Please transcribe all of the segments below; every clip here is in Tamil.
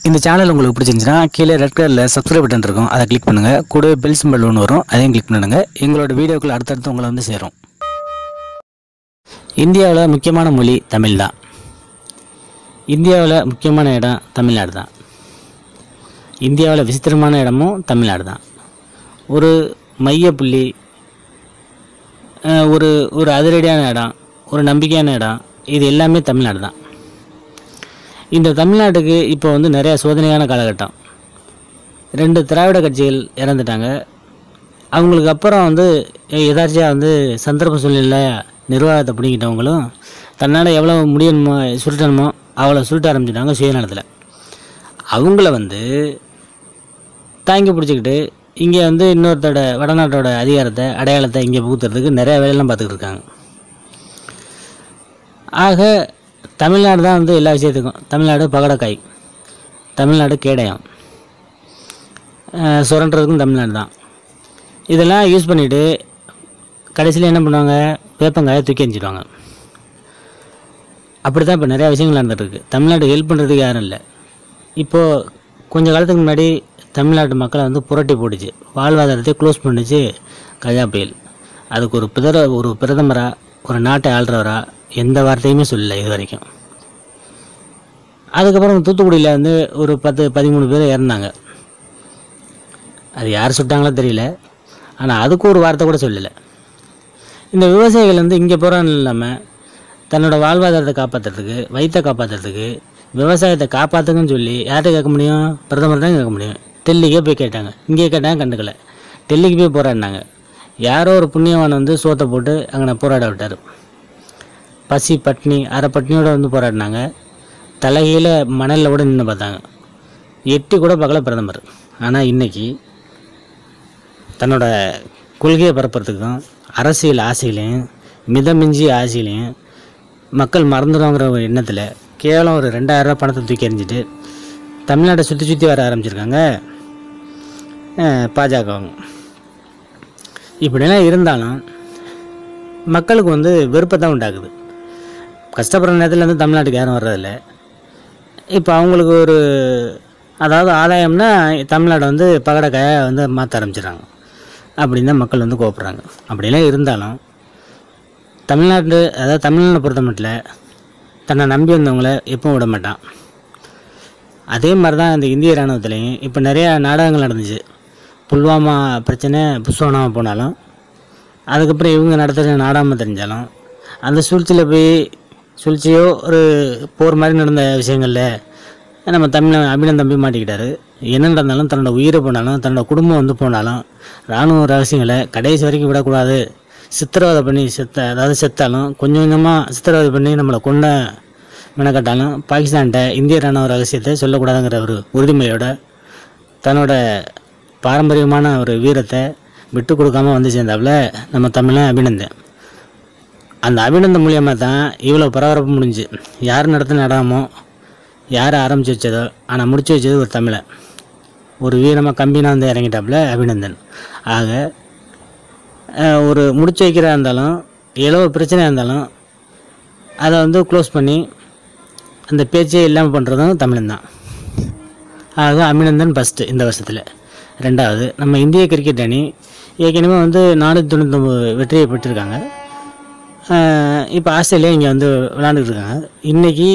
இந்த சேனல் உங்களுக்கு பிடிச்சிருந்துச்சுன்னா கீழே ரெட் கலரில் சப்ஸ்கிரைப் பட்டன் இருக்கும், அதை கிளிக் பண்ணுங்கள். கூடவே பெல் சிம்பல் ஒன்று வரும், அதையும் கிளிக் பண்ணுங்கள். எங்களோட வீடியோக்கள் அடுத்தடுத்து உங்களை வந்து சேரும். இந்தியாவில் முக்கியமான மொழி தமிழ் தான். இந்தியாவில் முக்கியமான இடம் தமிழ்நாடு தான். இந்தியாவில் விசித்திரமான இடமும் தமிழ்நாடு தான். ஒரு மையப்புள்ளி, ஒரு அதிரடியான இடம், ஒரு நம்பிக்கையான இடம், இது எல்லாமே தமிழ்நாடு தான். இந்த தமிழ்நாட்டுக்கு இப்போ வந்து நிறையா சோதனையான காலகட்டம். 2 திராவிட கட்சிகள் இறந்துட்டாங்க. அவங்களுக்கு அப்புறம் வந்து எதாச்சியாக வந்து சந்தர்ப்ப சூழ்நிலை நிர்வாகத்தை பிடிக்கிட்டவங்களும் தன்னால் எவ்வளோ முடியணுமோ சுருட்டணுமோ அவ்வளோ சுருட்ட ஆரம்பிச்சிட்டாங்க சுயநலத்தில். அவங்கள வந்து தாங்கி பிடிச்சிக்கிட்டு இங்கே வந்து இன்னொருத்தோட வடநாட்டோட அதிகாரத்தை அடையாளத்தை இங்கே புகுத்துறதுக்கு நிறையா வேலையெல்லாம் பார்த்துக்கிட்டு இருக்காங்க. ஆக தமிழ்நாடு தான் வந்து எல்லா விஷயத்துக்கும். தமிழ்நாடு பகடக்காய், தமிழ்நாடு கேடயம், சுரண்டுறதுக்கும் தமிழ்நாடு தான். இதெல்லாம் யூஸ் பண்ணிவிட்டு கடைசியில் என்ன பண்ணுவாங்க, வேப்பங்காயை தூக்கி எறிஞ்சிடுவாங்க. அப்படி தான் இப்போ நிறையா விஷயங்கள் நடந்துகிட்ருக்கு. தமிழ்நாடு ஹெல்ப் பண்ணுறதுக்கு யாரும் இல்லை. இப்போது கொஞ்சம் காலத்துக்கு முன்னாடி தமிழ்நாட்டு மக்களை வந்து புரட்டி போட்டுச்சு, வாழ்வாதாரத்தை க்ளோஸ் பண்ணிச்சு கஜா புயல். அதுக்கு ஒரு பிரதமராக, ஒரு நாட்டை ஆள்றவராக எந்த வார்த்தையுமே சொல்லலை இது வரைக்கும். அதுக்கப்புறம் தூத்துக்குடியில் வந்து ஒரு 10-13 பேர் இறந்தாங்க. அது யார் சுட்டாங்களோ தெரியல, ஆனால் அதுக்கு ஒரு வார்த்தை கூட சொல்லலை. இந்த விவசாயிகள் வந்து இங்கே போகிறான்னு இல்லாமல் தன்னோட வாழ்வாதாரத்தை காப்பாற்றுறதுக்கு, வயிற்றை காப்பாற்றுறதுக்கு, விவசாயத்தை காப்பாற்றுங்கன்னு சொல்லி யார்கிட்ட கேட்க முடியும்? பிரதமர் தான் கேட்க முடியும். டெல்லிக்கே போய் கேட்டாங்க, இங்கே கேட்டாங்க, கண்டுக்கலை. டெல்லிக்கு போய் போராடினாங்க. யாரோ ஒரு புண்ணியவான் வந்து சோத்தை போட்டு அங்கே போராட விட்டார். பசி பட்னி அரை பட்னியோடு வந்து போராடினாங்க. தலைகீழ மணலில் கூட நின்று பார்த்தாங்க. எட்டி கூட பார்க்கல பிரதமர். ஆனால் இன்றைக்கி தன்னோட கொள்கையை பரப்புறதுக்கும் அரசியல் ஆசையிலையும் மிதமிஞ்சி ஆசையிலையும் மக்கள் மறந்துடுவாங்கிற ஒரு எண்ணத்தில் கேவலம் ஒரு 2000 ரூபா பணத்தை தூக்கி எறிஞ்சிட்டு தமிழ்நாட்டை சுற்றி வர ஆரம்பிச்சிருக்காங்க பாஜகவங்க. இப்படிலாம் இருந்தாலும் மக்களுக்கு வந்து விருப்பத்தை தான் உண்டாக்குது. கஷ்டப்படுற நேரத்தில் வந்து தமிழ்நாட்டுக்கு யாரும் வர்றதில்லை. இப்போ அவங்களுக்கு அதாவது ஆதாயம்னா தமிழ்நாடு வந்து பகடக்காயை வந்து மாற்ற ஆரம்பிச்சிடுறாங்க. அப்படின்னு தான் மக்கள் வந்து கோபப்படுறாங்க. அப்படிலாம் இருந்தாலும் அதாவது தமிழ்நாட்டை பொறுத்த மட்டும் தன்னை நம்பி வந்தவங்கள எப்பவும் விட மாட்டான். அதே மாதிரி தான் இந்த இந்திய இராணுவத்துலேயும் இப்போ நிறையா நாடகங்கள் நடந்துச்சு. புல்வாமா பிரச்சனை புஷ்வானாக போனாலும், அதுக்கப்புறம் இவங்க நடத்துகிற நாடாமல் தெரிஞ்சாலும், அந்த சூழ்ச்சியோ ஒரு போர் மாதிரி நடந்த விஷயங்களில் நம்ம அபிநந்தன் தம்பி மாட்டிக்கிட்டாரு. என்ன நடந்தாலும் தன்னோட உயிரை போனாலும் தன்னோட குடும்பம் வந்து போனாலும் இராணுவ ரகசியங்களை கடைசி வரைக்கும் விடக்கூடாது. சித்திரவதை பண்ணி செத்தாலும் கொஞ்சம் கொஞ்சமாக சித்திரவதை பண்ணி நம்மளை கொண்ட மெனக்கட்டாலும் பாகிஸ்தான்கிட்ட இந்திய இராணுவ ரகசியத்தை சொல்லக்கூடாதுங்கிற ஒரு உறுதிமொழியோட தன்னோட பாரம்பரியமான ஒரு வீரத்தை விட்டு கொடுக்காமல் வந்து சேர்ந்தாப்புல நம்ம தமிழன் அபிநந்தன். அந்த அபிநந்தன் மூலியமாக தான் இவ்வளோ பரபரப்பு முடிஞ்சு. யார் நடத்தின இடமோ, யார் ஆரம்பித்து வச்சதோ, ஆனால் முடிச்சு வச்சது ஒரு தமிழன். ஒரு வீரமாக கம்பினா வந்து இறங்கிட்டாப்புல அபிநந்தன். ஆக ஒரு முடிச்சு வைக்கிறதா இருந்தாலும் எவ்வளோ பிரச்சனையாக இருந்தாலும் அதை வந்து க்ளோஸ் பண்ணி அந்த பேச்சே இல்லாமல் பண்ணுறதும் தமிழன் தான். ஆக அபிநந்தன் ஃபஸ்ட்டு இந்த வருஷத்தில். 2வது, நம்ம இந்திய கிரிக்கெட் அணி ஏற்கனவே வந்து 499 வெற்றியை பெற்றிருக்காங்க. இப்போ ஆஸ்திரேலியா இங்கே வந்து விளாண்டுக்கிட்டு இருக்காங்க. இன்றைக்கி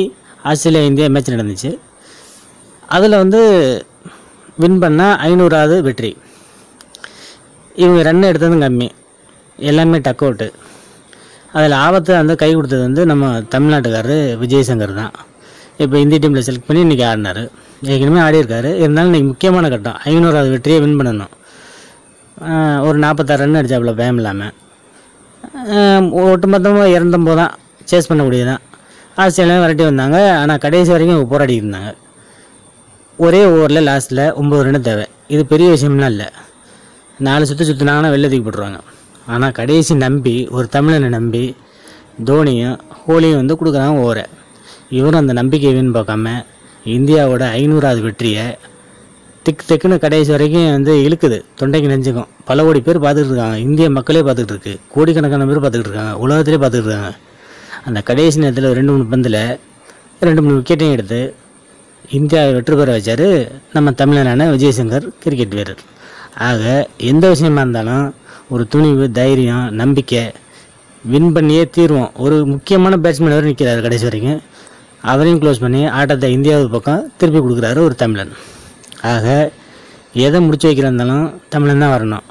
ஆஸ்திரேலியா இந்தியா மேட்ச் நடந்துச்சு. அதில் வந்து வின் பண்ணால் 500வது வெற்றி. இவங்க ரன் எடுத்ததும் கம்மி, எல்லாமே டக் அவுட்டு. அதில் ஆபத்து வந்து கை கொடுத்தது வந்து நம்ம தமிழ்நாட்டுக்காரர் விஜயசங்கர் தான். இப்போ இந்திய டீமில் செலக்ட் பண்ணி இன்றைக்கி ஆடினார். ஏற்கனவே ஆடியிருக்காரு. இருந்தாலும் இன்றைக்கி முக்கியமான கட்டம் 500வது வெற்றியை வின் பண்ணணும். ஒரு 46 ரன் அடித்தாப்புல பயம் இல்லாமல். ஒட்டுமொத்தமாக 209 தான் சேஸ் பண்ணக்கூடியதான். ஆஸ்திரேலியா விரட்டி வந்தாங்க. ஆனால் கடைசி வரைக்கும் போராடி இருந்தாங்க. ஒரே ஓவரில் லாஸ்ட்டில் 9 ரன் தேவை. இது பெரிய விஷயம்லாம் இல்லை. 4 சுற்றினாங்கன்னா வெளில தூக்கி போட்டுருவாங்க. ஆனால் கடைசி நம்பி ஒரு தமிழனை நம்பி தோனியும் ஹோலியும் வந்து கொடுக்குறாங்க ஓவரை. இவரும் அந்த நம்பிக்கைன்னு பார்க்காம இந்தியாவோட 500வது வெற்றியை திக்குன்னு கடைசி வரைக்கும் வந்து இழுக்குது, தொண்டைக்கு நெஞ்சுக்கும். பல கோடி பேர் பார்த்துட்டு இருக்காங்க. இந்திய மக்களே பார்த்துக்கிட்டு இருக்கு, கோடிக்கணக்கான பேர் பார்த்துக்கிட்டு இருக்காங்க, உலகத்திலே பார்த்துக்கிட்டு இருக்காங்க. அந்த கடைசி நேரத்தில் 2-3 பந்தில் 2-3 விக்கெட்டையும் எடுத்து இந்தியாவை வெற்றி பெற வச்சார் நம்ம தமிழனான விஜயசங்கர் கிரிக்கெட் வீரர். ஆக எந்த விஷயமா இருந்தாலும் ஒரு துணிவு, தைரியம், நம்பிக்கை, வின் பண்ணியே தீர்வோம். ஒரு முக்கியமான பேட்ஸ்மேன் வரை நிற்கிறாரு கடைசி வரைக்கும். அவரையும் க்ளோஸ் பண்ணி ஆட்டத்தை இந்தியாவுக்கு பக்கம் திருப்பி கொடுக்குறாரு ஒரு தமிழன். ஆக எதை முடிச்சு வைக்கிறந்தாலும் தமிழன் தான் வரணும்.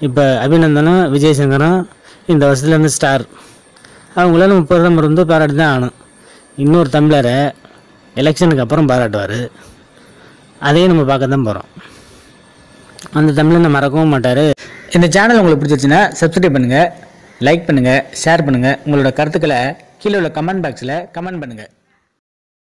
இப்போ அபிநந்தனும் விஜயசங்கரும் இந்த வருஷத்துலேருந்து ஸ்டார். அவங்கள நம்ம பிரதமர் பாராட்டி தான் ஆகணும். இன்னொரு தமிழரை எலெக்ஷனுக்கு அப்புறம் பாராட்டுவார். அதையும் நம்ம பார்க்க தான் போகிறோம். அந்த தமிழனை மறக்கவும் மாட்டார். இந்த சேனல் உங்களுக்கு பிடிச்சிருச்சுன்னா சப்ஸ்கிரைப் பண்ணுங்கள், லைக் பண்ணுங்கள், ஷேர் பண்ணுங்கள். உங்களோட கருத்துக்களை கீழே உள்ள கமெண்ட் பாக்ஸில் கமெண்ட் பண்ணுங்கள்.